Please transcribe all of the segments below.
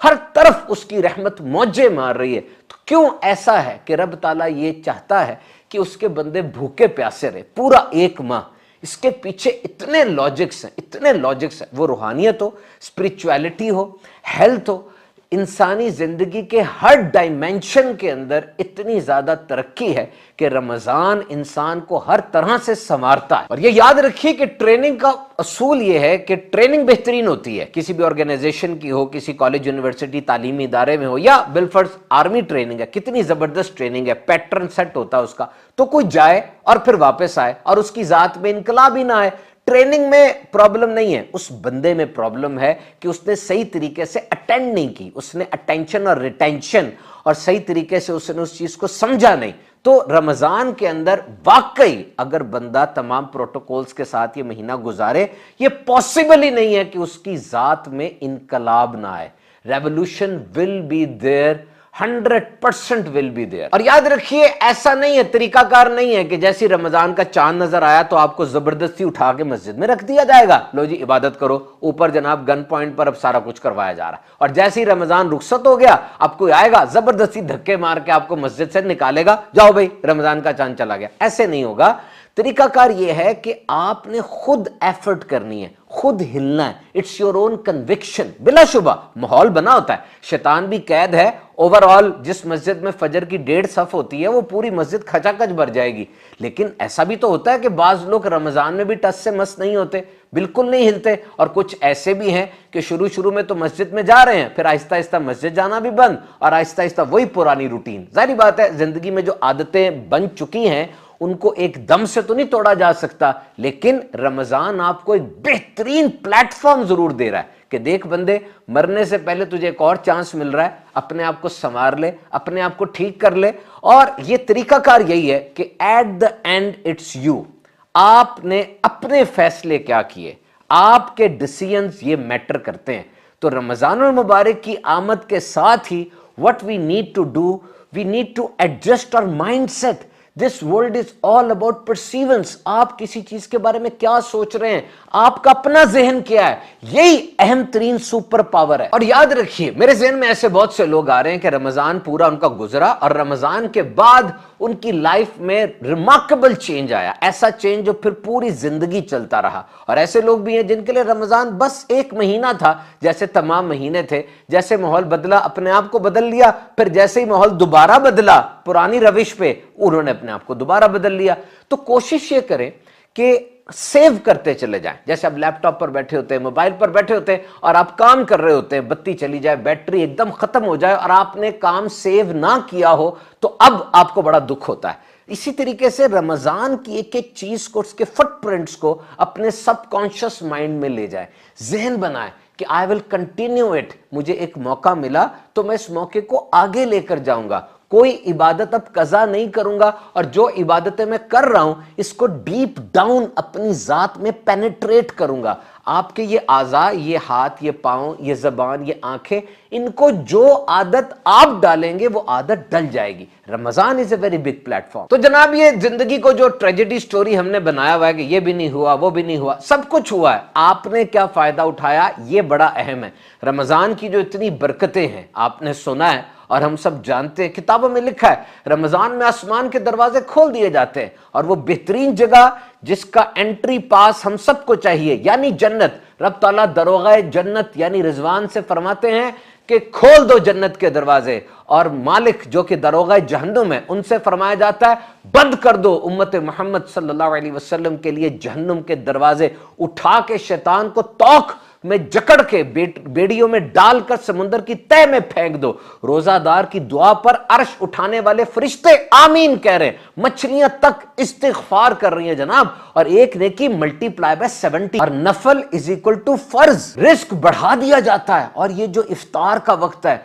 ہر طرف اس کی رحمت موجے مار رہی ہے. تو کیوں ایسا ہے کہ رب تعالیٰ یہ چاہتا ہے کہ اس کے بندے بھوکے پیاسے رہے پورا 1 ماہ؟ اس کے پیچھے اتنے لاجکس ہیں، اتنے لاجکس ہیں. وہ روحانیت ہو، اسپرچویلٹی ہو، ہیلتھ ہو، انسانی زندگی کے ہر ڈائمینشن کے اندر اتنی زیادہ ترقی ہے کہ رمضان انسان کو ہر طرح سے سنوارتا ہے. اور یہ یاد رکھیے کہ ٹریننگ کا اصول یہ ہے کہ ٹریننگ بہترین ہوتی ہے، کسی بھی آرگنائزیشن کی ہو، کسی کالج یونیورسٹی تعلیمی ادارے میں ہو، یا بالفرض آرمی ٹریننگ ہے. کتنی زبردست ٹریننگ ہے، پیٹرن سیٹ ہوتا ہے اس کا. تو کوئی جائے اور پھر واپس آئے اور اس کی ذات میں انقلاب ہی نہ آئے. ٹریننگ میں پرابلم نہیں ہے، اس بندے میں پرابلم ہے کہ اس نے صحیح طریقے سے اٹینڈ نہیں کی، اس نے اٹینشن اور ریٹینشن اور صحیح طریقے سے اس نے اس چیز کو سمجھا نہیں. تو رمضان کے اندر واقعی اگر بندہ تمام پروٹوکولز کے ساتھ یہ مہینہ گزارے، یہ پاسبل ہی نہیں ہے کہ اس کی ذات میں انقلاب نہ آئے. Revolution will be there, 100% will be there. اور یاد رکھیے ایسا نہیں ہے، طریقہ کار نہیں ہے کہ جیسی رمضان کا چاند نظر آیا تو آپ کو زبردستی اٹھا کے مسجد میں رکھ دیا جائے گا، لو جی عبادت کرو. اوپر جناب گن پوائنٹ پر اب سارا کچھ کروایا جا رہا ہے. اور جیسے ہی رمضان رخصت ہو گیا، آپ کو آئے گا زبردستی دھکے مار کے آپ کو مسجد سے نکالے گا، جاؤ بھائی رمضان کا چاند چلا گیا. ایسے نہیں ہوگا. طریقہ کار یہ ہے کہ آپ نے خود ایفرٹ کرنی ہے، خود ہلنا ہے. It's your own conviction. بلا شبہ ماحول بنا ہوتا ہے، شیطان بھی قید ہے. اوور آل جس مسجد میں فجر کی 1.5 صف ہوتی ہے وہ پوری مسجد کھچا کچ بھر جائے گی. لیکن ایسا بھی تو ہوتا ہے کہ بعض لوگ رمضان میں بھی ٹس سے مس نہیں ہوتے، بالکل نہیں ہلتے. اور کچھ ایسے بھی ہیں کہ شروع میں تو مسجد میں جا رہے ہیں، پھر آہستہ آہستہ مسجد جانا بھی بند، اور آہستہ آہستہ وہی پرانی روٹین. ظاہری بات ہے زندگی میں جو عادتیں بن چکی ہیں ان کو ایک دم سے تو نہیں توڑا جا سکتا. لیکن رمضان آپ کو ایک بہترین پلیٹ فارم ضرور دے رہا ہے کہ دیکھ بندے، مرنے سے پہلے تجھے ایک اور چانس مل رہا ہے، اپنے آپ کو سنوار لے، اپنے آپ کو ٹھیک کر لے. اور یہ طریقہ کار یہی ہے کہ at the end it's you. آپ نے اپنے فیصلے کیا کیے، آپ کے ڈیسیژنز یہ میٹر کرتے ہیں. تو رمضان المبارک کی آمد کے ساتھ ہی what we need to do, we need to adjust our mindset. This world is all about perceivance. آپ کسی چیز کے بارے میں کیا سوچ رہے ہیں، آپ کا اپنا ذہن کیا ہے، یہی اہم ترین سپر پاور ہے. اور یاد رکھیے میرے ذہن میں ایسے بہت سے لوگ آ رہے ہیں کہ رمضان پورا ان کا گزرا اور رمضان کے بعد ان کی لائف میں ریمارکیبل چینج آیا، ایسا چینج جو پھر پوری زندگی چلتا رہا. اور ایسے لوگ بھی ہیں جن کے لیے رمضان بس 1 مہینہ تھا، جیسے تمام مہینے تھے. جیسے ماحول بدلا اپنے آپ کو بدل لیا، پھر جیسے ہی ماحول دوبارہ بدلا پرانی روش پہ انہوں نے اپنے آپ کو دوبارہ بدل لیا. تو کوشش یہ کریں کہ سیو کرتے چلے جائیں. جیسے اب لیپ ٹاپ پر بیٹھے ہوتے ہیں، موبائل پر بیٹھے ہوتے ہیں اور آپ کام کر رہے ہوتے ہیں، بتی چلی جائے، بیٹری ایک دم ختم ہو جائے اور آپ نے کام سیو نہ کیا ہو تو اب آپ کو بڑا دکھ ہوتا ہے. اسی طریقے سے رمضان کی ایک ایک چیز کو، اس کے فٹ پرنٹس کو اپنے سب کانشس مائنڈ میں لے جائیں، ذہن بنائیں کہ آئی ول کنٹینیو اٹ. مجھے ایک موقع ملا تو میں اس موقع کو آگے لے کر جاؤں گا. کوئی عبادت اب قضا نہیں کروں گا، اور جو عبادتیں میں کر رہا ہوں اس کو ڈیپ ڈاؤن اپنی ذات میں پینیٹریٹ کروں گا. آپ کے یہ اعضاء، یہ ہاتھ، یہ پاؤں، یہ زبان، یہ آنکھیں، ان کو جو عادت آپ ڈالیں گے وہ عادت ڈل جائے گی. Ramzan is a very big platform. تو جناب یہ زندگی کو جو ٹریجڈی سٹوری ہم نے بنایا ہوا ہے کہ یہ بھی نہیں ہوا، وہ بھی نہیں ہوا، سب کچھ ہوا ہے، آپ نے کیا فائدہ اٹھایا یہ بڑا اہم ہے. رمضان کی جو اتنی برکتیں ہیں آپ نے سنا ہے اور ہم سب جانتے ہیں، کتابوں میں لکھا ہے رمضان میں آسمان کے دروازے کھول دیے جاتے ہیں، اور وہ بہترین جگہ جس کا انٹری پاس ہم سب کو چاہیے یعنی جنت. رب تعالیٰ دروغہ جنت یعنی رضوان سے فرماتے ہیں کہ کھول دو جنت کے دروازے، اور مالک جو کہ دروغہ جہنم ہے ان سے فرمایا جاتا ہے بند کر دو امت محمد صلی اللہ علیہ وسلم کے لیے جہنم کے دروازے. اٹھا کے شیطان کو توق میں جکڑ کے بیڑیوں میں ڈال کر سمندر کی تہ میں پھینک دو. روزہ دار کی دعا پر عرش اٹھانے والے فرشتے آمین کہہ رہے ہیں، مچھلیاں تک استغفار کر رہی ہیں جناب. اور ایک نیکی ملٹی پلائی بائی 70، اور نفل از اکول ٹو فرض، رزق بڑھا دیا جاتا ہے. اور یہ جو افطار کا وقت ہے،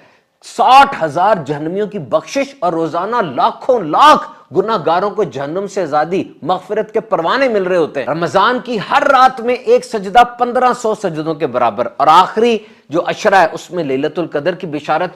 60,000 جہنمیوں کی بخشش اور روزانہ لاکھوں لاکھ گناہ گاروں کو جہنم سے آزادی، مغفرت کے پروانے مل رہے ہوتے ہیں. رمضان کی ہر رات میں ایک سجدہ 1500 سجدوں کے برابر، اور آخری جو عشرہ ہے اس میں لیلۃ القدر کی بشارت.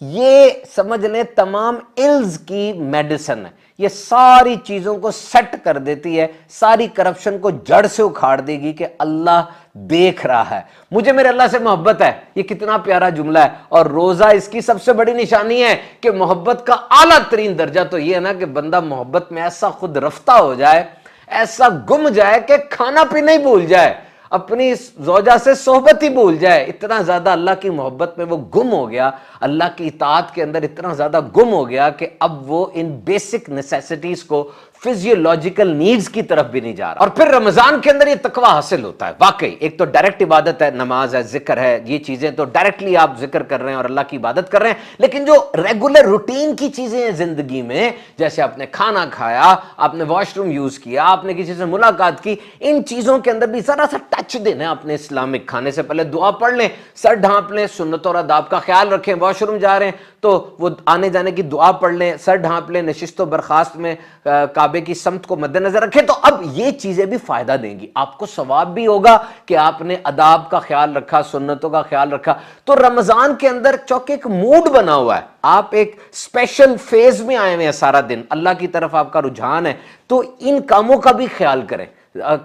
یہ سمجھ لیں تمام الز کی میڈیسن ہے. یہ ساری چیزوں کو سیٹ کر دیتی ہے, ساری کرپشن کو جڑ سے اکھاڑ دے گی کہ اللہ دیکھ رہا ہے, مجھے میرے اللہ سے محبت ہے. یہ کتنا پیارا جملہ ہے, اور روزہ اس کی سب سے بڑی نشانی ہے کہ محبت کا اعلیٰ ترین درجہ تو یہ ہے نا کہ بندہ محبت میں ایسا خود رفتہ ہو جائے, ایسا گم جائے کہ کھانا پینا ہی بھول جائے, اپنی زوجہ سے صحبت ہی بھول جائے. اتنا زیادہ اللہ کی محبت میں وہ گم ہو گیا, اللہ کی اطاعت کے اندر اتنا زیادہ گم ہو گیا کہ اب وہ ان بیسک نیسیسٹیز کو, فزیولوجیکل نیڈز کی طرف بھی نہیں جا رہا. اور پھر رمضان کے اندر یہ تقوی حاصل ہوتا ہے. واقعی ایک تو ڈائریکٹ عبادت ہے, نماز ہے, ذکر ہے, یہ چیزیں تو ڈائریکٹلی آپ ذکر کر رہے ہیں اور اللہ کی عبادت کر رہے ہیں. لیکن جو ریگولر روٹین کی چیزیں ہیں زندگی میں, جیسے آپ نے کھانا کھایا, آپ نے واش روم یوز کیا, آپ نے کسی سے ملاقات کی, ان چیزوں کے اندر بھی ذرا سا ٹچ دینا ہے اپنے اسلامک. کھانے سے پہلے دعا پڑھ لیں, سر ڈھانپ لیں, سنت اور آداب کا خیال رکھیں. واش روم جا رہے ہیں تو وہ آنے جانے کی دعا پڑھ لیں, سر ڈھانپ لیں, نشست و برخاست میں کعبے کی سمت کو مد نظر رکھیں. تو اب یہ چیزیں بھی فائدہ دیں گی, آپ کو ثواب بھی ہوگا کہ آپ نے آداب کا خیال رکھا, سنتوں کا خیال رکھا. تو رمضان کے اندر چونکہ ایک موڈ بنا ہوا ہے, آپ ایک اسپیشل فیز میں آئے ہوئے ہیں, سارا دن اللہ کی طرف آپ کا رجحان ہے, تو ان کاموں کا بھی خیال کریں.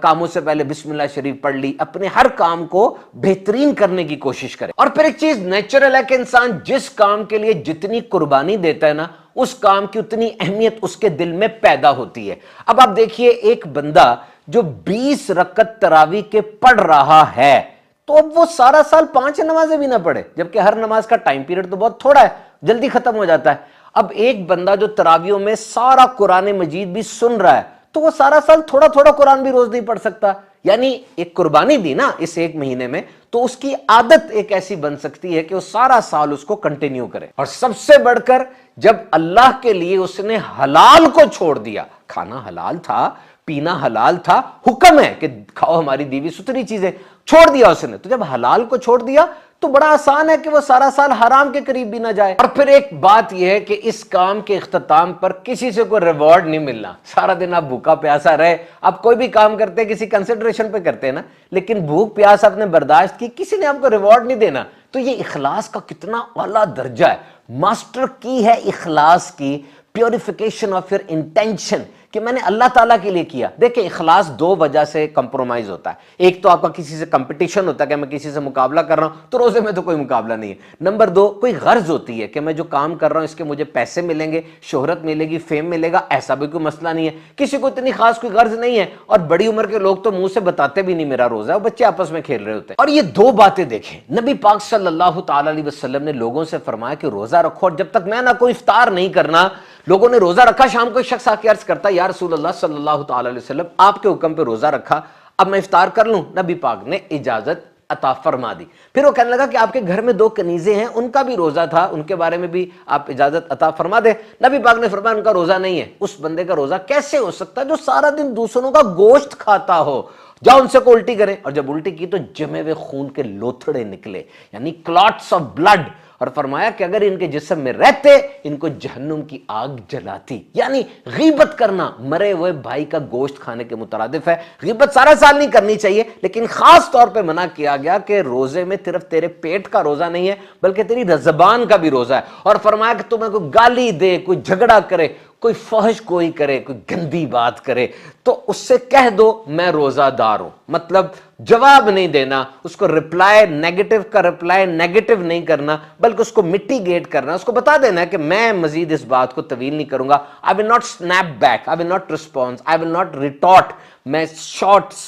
کاموں سے پہلے بسم اللہ شریف پڑھ لی, اپنے ہر کام کو بہترین کرنے کی کوشش کریں. اور پھر ایک چیز نیچرل ہے کہ انسان جس کام کے لیے جتنی قربانی دیتا ہے نا, اس کام کی اتنی اہمیت اس کے دل میں پیدا ہوتی ہے. اب آپ دیکھیے, ایک بندہ جو 20 رکعت تراویح کے پڑھ رہا ہے, تو اب وہ سارا سال 5 نمازیں بھی نہ پڑھے, جبکہ ہر نماز کا ٹائم پیریڈ تو بہت تھوڑا ہے, جلدی ختم ہو جاتا ہے. اب ایک بندہ جو تراویحوں میں سارا قرآن مجید بھی سن رہا ہے, تو وہ سارا سال تھوڑا تھوڑا قرآن بھی روز نہیں پڑھ سکتا. یعنی ایک قربانی دی نا اس ایک مہینے میں, تو اس کی عادت ایک ایسی بن سکتی ہے کہ وہ سارا سال اس کو کنٹینیو کرے. اور سب سے بڑھ کر جب اللہ کے لیے اس نے حلال کو چھوڑ دیا, کھانا حلال تھا, پینا حلال تھا, حکم ہے کہ کھاؤ ہماری دیوی ستری چیزیں, چھوڑ دیا اس نے. تو جب حلال کو چھوڑ دیا تو بڑا آسان ہے کہ وہ سارا سال حرام کے قریب بھی نہ جائے. اور پھر ایک بات یہ ہے کہ اس کام کے اختتام پر کسی سے کوئی ریوارڈ نہیں ملنا. سارا دن آپ بھوکا پیاسا رہے, آپ کوئی بھی کام کرتے ہیں کسی کنسیڈریشن پہ کرتے ہیں نا, لیکن بھوک پیاس آپ نے برداشت کی, کسی نے آپ کو ریوارڈ نہیں دینا. تو یہ اخلاص کا کتنا اعلیٰ درجہ ہے, ماسٹر کی ہے اخلاص کی, پیوریفیکیشن آف یور انٹینشن, کہ میں نے اللہ تعالیٰ کے لیے کیا. دیکھیں اخلاص 2 وجہ سے کمپرومائز ہوتا ہے. ایک تو آپ کا کسی سے کمپٹیشن ہوتا ہے کہ میں کسی سے مقابلہ کر رہا ہوں, تو روزے میں تو کوئی مقابلہ نہیں ہے. نمبر 2, کوئی غرض ہوتی ہے کہ میں جو کام کر رہا ہوں اس کے مجھے پیسے ملیں گے, شہرت ملے گی, فیم ملے گا, ایسا بھی کوئی مسئلہ نہیں ہے. کسی کو اتنی خاص کوئی غرض نہیں ہے, اور بڑی عمر کے لوگ تو منہ سے بتاتے بھی نہیں میرا روزہ ہے, بچے آپس میں کھیل رہے ہوتے ہیں. اور یہ 2 باتیں دیکھیں, نبی پاک صلی اللہ تعالی علیہ وسلم نے لوگوں سے فرمایا کہ روزہ رکھو, اور جب تک میں نہ کوئی افطار نہیں کرنا. لوگوں نے روزہ رکھا, شام کو ایک شخص آ کے عرض کرتا, یا رسول اللہ صلی اللہ تعالی علیہ وسلم آپ کے حکم پہ روزہ رکھا, اب میں افطار کر لوں؟ نبی پاک نے اجازت عطا فرما دی. پھر وہ کہنے لگا کہ آپ کے گھر میں 2 کنیزیں ہیں, ان کا بھی روزہ تھا, ان کے بارے میں بھی آپ اجازت عطا فرما دیں. نبی پاک نے فرمایا ان کا روزہ نہیں ہے. اس بندے کا روزہ کیسے ہو سکتا ہے جو سارا دن دوسروں کا گوشت کھاتا ہو؟ جاؤ ان سے کو الٹی کریں. اور جب الٹی کی تو جمے ہوئے خون کے لوتھڑے نکلے, یعنی کلاٹس آف بلڈ. اور فرمایا کہ اگر ان کے جسم میں رہتے ان کو جہنم کی آگ جلاتی. یعنی غیبت کرنا مرے ہوئے بھائی کا گوشت کھانے کے مترادف ہے. غیبت سارا سال نہیں کرنی چاہیے, لیکن خاص طور پہ منع کیا گیا کہ روزے میں صرف تیرے پیٹ کا روزہ نہیں ہے بلکہ تیری زبان کا بھی روزہ ہے. اور فرمایا کہ تمہیں کوئی گالی دے, کوئی جھگڑا کرے, کوئی فحش کوئی کرے, کوئی گندی بات کرے, تو اس سے کہہ دو میں روزہ دار ہوں. مطلب جواب نہیں دینا, اس کو رپلائی نیگیٹو کا رپلائی نیگیٹو نہیں کرنا, بلکہ اس کو مٹیگیٹ کرنا, اس کو بتا دینا ہے کہ میں مزید اس بات کو طویل نہیں کروں گا. I will not snap back, I will not respond, I will not retort. میں شارٹس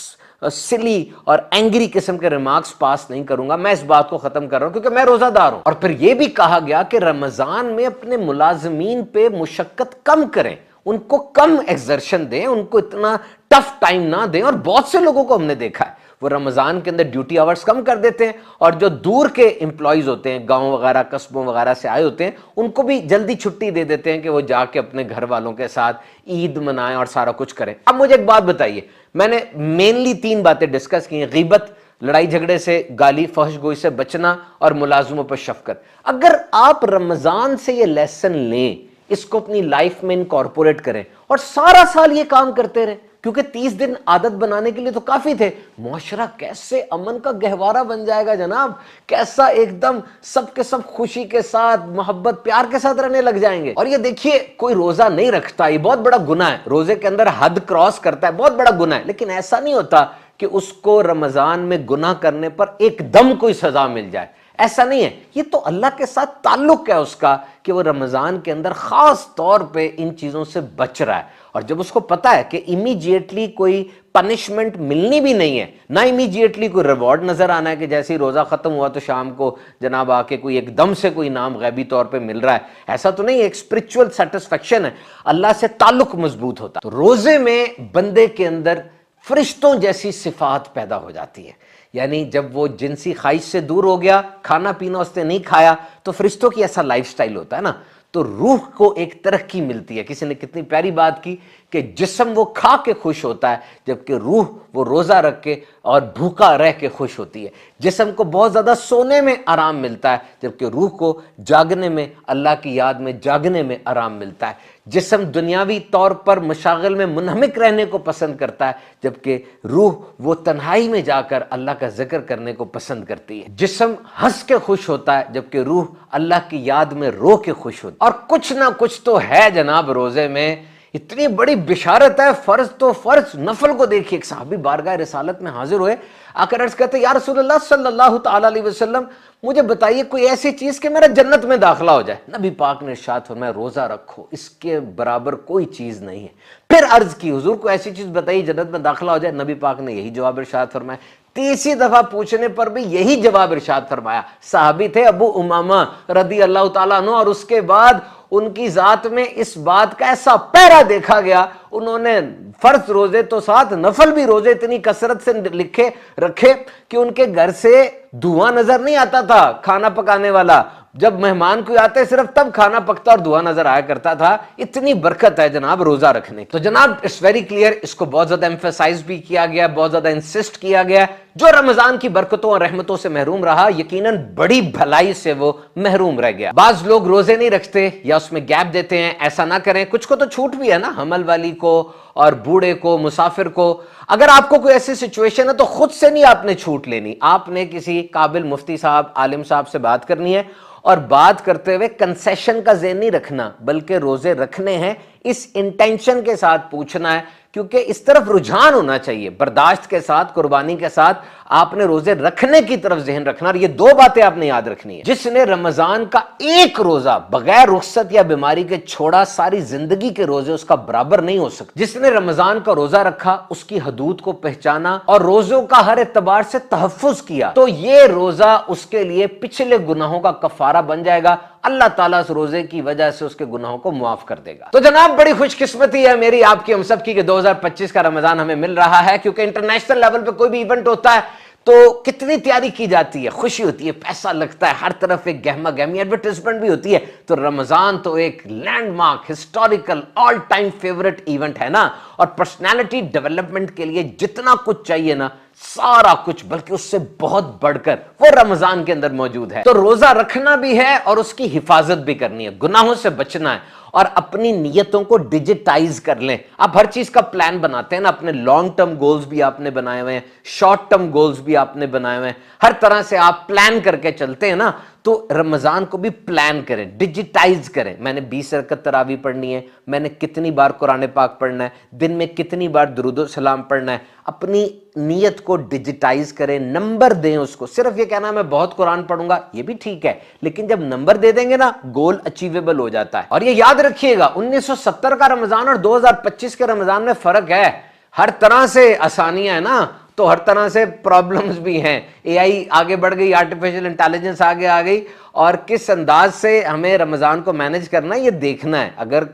سلی اور اینگری قسم کے ریمارکس پاس نہیں کروں گا. میں اس بات کو ختم کر رہا ہوں کیونکہ میں روزہ دار ہوں. اور پھر یہ بھی کہا گیا کہ رمضان میں اپنے ملازمین پہ مشقت کم کریں, ان کو کم ایکسرشن دیں, ان کو اتنا ٹف ٹائم نہ دیں. اور بہت سے لوگوں کو ہم نے دیکھا ہے وہ رمضان کے اندر ڈیوٹی آورز کم کر دیتے ہیں, اور جو دور کے امپلائیز ہوتے ہیں, گاؤں وغیرہ قصبوں وغیرہ سے آئے ہوتے ہیں, ان کو بھی جلدی چھٹی دے دیتے ہیں کہ وہ جا کے اپنے گھر والوں کے ساتھ عید منائیں اور سارا کچھ کریں. اب مجھے ایک بات بتائیے, میں نے مینلی 3 باتیں ڈسکس کی ہیں: غیبت, لڑائی جھگڑے سے, گالی فحش گوئی سے بچنا, اور ملازموں پر شفقت. اگر آپ رمضان سے یہ لیسن لیں, اس کو اپنی لائف میں انکارپوریٹ کریں اور سارا سال یہ کام کرتے رہیں, کیونکہ 30 دن عادت بنانے کے لیے تو کافی تھے. معاشرہ کیسے امن کا گہوارہ بن جائے گا جناب, کیسا ایک دم سب کے سب خوشی کے ساتھ, محبت پیار کے ساتھ رہنے لگ جائیں گے. اور یہ دیکھیے, کوئی روزہ نہیں رکھتا, یہ بہت بڑا گناہ ہے, روزے کے اندر حد کراس کرتا ہے, بہت بڑا گناہ ہے, لیکن ایسا نہیں ہوتا کہ اس کو رمضان میں گناہ کرنے پر ایک دم کوئی سزا مل جائے. ایسا نہیں ہے, یہ تو اللہ کے ساتھ تعلق ہے اس کا کہ وہ رمضان کے اندر خاص طور پہ ان چیزوں سے بچ رہا ہے. اور جب اس کو پتا ہے کہ امیجیٹلی کوئی پنشمنٹ ملنی بھی نہیں ہے, نہ امیجیٹلی کوئی ریوارڈ نظر آنا ہے کہ جیسے ہی روزہ ختم ہوا تو شام کو جناب آ کے کوئی ایک دم سے کوئی انعام غیبی طور پہ مل رہا ہے, ایسا تو نہیں, ایک اسپرچول سیٹسفیکشن ہے, اللہ سے تعلق مضبوط ہوتا ہے. تو روزے میں بندے کے اندر فرشتوں جیسی صفات پیدا ہو جاتی ہے. یعنی جب وہ جنسی خواہش سے دور ہو گیا, کھانا پینا اس نے نہیں کھایا, تو فرشتوں کی ایسا لائف سٹائل ہوتا ہے نا, تو روح کو ایک ترقی ملتی ہے. کسی نے کتنی پیاری بات کی کہ جسم وہ کھا کے خوش ہوتا ہے, جبکہ روح وہ روزہ رکھ کے اور بھوکا رہ کے خوش ہوتی ہے. جسم کو بہت زیادہ سونے میں آرام ملتا ہے, جبکہ روح کو جاگنے میں, اللہ کی یاد میں جاگنے میں آرام ملتا ہے. جسم دنیاوی طور پر مشاغل میں منہمک رہنے کو پسند کرتا ہے, جبکہ روح وہ تنہائی میں جا کر اللہ کا ذکر کرنے کو پسند کرتی ہے. جسم ہنس کے خوش ہوتا ہے, جبکہ روح اللہ کی یاد میں رو کے خوش ہوتی ہے. اور کچھ نہ کچھ تو ہے جناب روزے میں, اتنی بڑی بشارت ہے. فرض تو فرض, نفل کو دیکھیے. ایک صحابی بارگاہ رسالت میں حاضر ہوئے, آ کر عرض کہتے یا رسول اللہ صلی اللہ تعالی علیہ وسلم, مجھے بتائیے کوئی ایسی چیز کہ میرا جنت میں داخلہ ہو جائے. نبی پاک نے ارشاد فرمایا روزہ رکھو, اس کے برابر کوئی چیز نہیں ہے. پھر عرض کی حضور کو ایسی چیز بتائیے جنت میں داخلہ ہو جائے. نبی پاک نے یہی جواب ارشاد فرمایا. تیسری دفعہ پوچھنے پر بھی یہی جواب ارشاد فرمایا. صحابی تھے ابو امامہ رضی اللہ تعالیٰ عنہ, اور اس کے بعد ان کی ذات میں اس بات کا ایسا پہرا دیکھا گیا, انہوں نے فرض روزے تو ساتھ نفل بھی روزے اتنی کثرت سے لکھے رکھے کہ ان کے گھر سے دھواں نظر نہیں آتا تھا کھانا پکانے والا. جب مہمان کوئی آتے صرف تب کھانا پکتا اور دھواں نظر آیا کرتا تھا. اتنی برکت ہے جناب روزہ رکھنے. تو جناب اٹس ویری کلیئر, اس کو بہت زیادہ ایمفیسائز بھی کیا گیا, بہت زیادہ انسسٹ کیا گیا. جو رمضان کی برکتوں اور رحمتوں سے محروم رہا, یقیناً بڑی بھلائی سے وہ محروم رہ گیا. بعض لوگ روزے نہیں رکھتے یا اس میں گیپ دیتے ہیں, ایسا نہ کریں. کچھ کو تو چھوٹ بھی ہے نا, حمل والی کو اور بوڑھے کو, مسافر کو. اگر آپ کو کوئی ایسی سچویشن ہے تو خود سے نہیں آپ نے چھوٹ لینی, آپ نے کسی قابل مفتی صاحب, عالم صاحب سے بات کرنی ہے, اور بات کرتے ہوئے کنسیشن کا ذہن نہیں رکھنا, بلکہ روزے رکھنے ہیں اس انٹینشن کے ساتھ پوچھنا ہے, کیونکہ اس طرف رجحان ہونا چاہیے. برداشت کے ساتھ, قربانی کے ساتھ آپ نے روزے رکھنے کی طرف ذہن رکھنا. اور یہ دو باتیں آپ نے یاد رکھنی ہے. جس نے رمضان کا ایک روزہ بغیر رخصت یا بیماری کے چھوڑا, ساری زندگی کے روزے اس کا برابر نہیں ہو سکتے. جس نے رمضان کا روزہ رکھا, اس کی حدود کو پہچانا اور روزوں کا ہر اعتبار سے تحفظ کیا, تو یہ روزہ اس کے لیے پچھلے گناہوں کا کفارہ بن جائے گا. اللہ تعالیٰ اس روزے کی وجہ سے اس کے گناہوں کو معاف کر دے گا. تو جناب بڑی خوش قسمتی ہے میری, آپ کی, ہم سب کی, کہ 2025 کا رمضان ہمیں مل رہا ہے. کیونکہ انٹرنیشنل لیول پہ کوئی بھی ایونٹ ہوتا ہے تو کتنی تیاری کی جاتی ہے, خوشی ہوتی ہے, پیسہ لگتا ہے, ہر طرف ایک گہما گہمی ایڈورٹائزمنٹ بھی ہوتی ہے. تو رمضان تو ایک landmark, historical, all time favourite event ہے نا. اور پرسنالٹی ڈیولپمنٹ کے لیے جتنا کچھ چاہیے نا, سارا کچھ, بلکہ اس سے بہت بڑھ کر وہ رمضان کے اندر موجود ہے. تو روزہ رکھنا بھی ہے اور اس کی حفاظت بھی کرنی ہے, گناہوں سے بچنا ہے, اور اپنی نیتوں کو ڈیجیٹائز کر لیں. آپ ہر چیز کا پلان بناتے ہیں نا, اپنے لانگ ٹرم گولز بھی آپ نے بنائے ہوئے ہیں, شارٹ ٹرم گولز بھی آپ نے بنائے ہوئے ہیں, ہر طرح سے آپ پلان کر کے چلتے ہیں نا. تو رمضان کو بھی پلان کریں, ڈیجیٹائز کریں. میں نے 20 رکعت تراویح پڑھنی ہے, میں نے کتنی بار قرآن پاک پڑھنا ہے, دن میں کتنی بار درود و سلام پڑھنا ہے. اپنی نیت کو ڈیجیٹائز کریں, نمبر دیں اس کو. صرف یہ کہنا میں بہت قرآن پڑھوں گا, یہ بھی ٹھیک ہے, لیکن جب نمبر دے دیں گے نا, گول اچیویبل ہو جاتا ہے. اور یہ یاد رکھیے گا, 1970 کا رمضان اور 2025 کے رمضان میں فرق ہے. ہر طرح سے آسانیاں ہیں نا, تو ہر طرح سے پرابلمز بھی ہیں. اے آئی آگے بڑھ گئی, آرٹیفیشل انٹیلیجنس آگے آ گئی, اور کس انداز سے ہمیں رمضان کو مینج کرنا ہے یہ دیکھنا ہے. اگر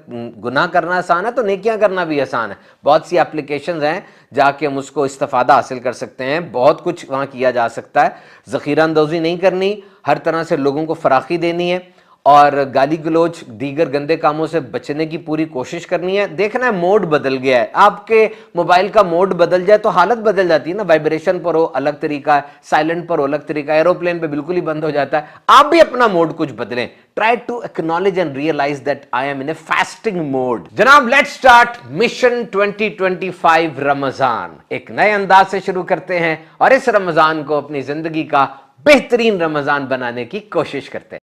گناہ کرنا آسان ہے تو نیکیاں کرنا بھی آسان ہے. بہت سی اپلیکیشنز ہیں جا کے ہم اس کو استفادہ حاصل کر سکتے ہیں, بہت کچھ وہاں کیا جا سکتا ہے. ذخیرہ اندوزی نہیں کرنی, ہر طرح سے لوگوں کو فراخی دینی ہے. اور گالی گلوچ دیگر گندے کاموں سے بچنے کی پوری کوشش کرنی ہے. دیکھنا ہے موڈ بدل گیا ہے, آپ کے موبائل کا موڈ بدل جائے تو حالت بدل جاتی ہے نا. وائبریشن پر ہو الگ طریقہ ہے, سائلنٹ پر ہو الگ طریقہ ہے, ایروپلین پہ بالکل ہی بند ہو جاتا ہے. آپ بھی اپنا موڈ کچھ بدلیں. Try to acknowledge and realize that I am in a fasting mode. جناب let's start mission 2025 رمضان. ایک نئے انداز سے شروع کرتے ہیں اور اس رمضان کو اپنی زندگی کا بہترین رمضان بنانے کی کوشش کرتے ہیں.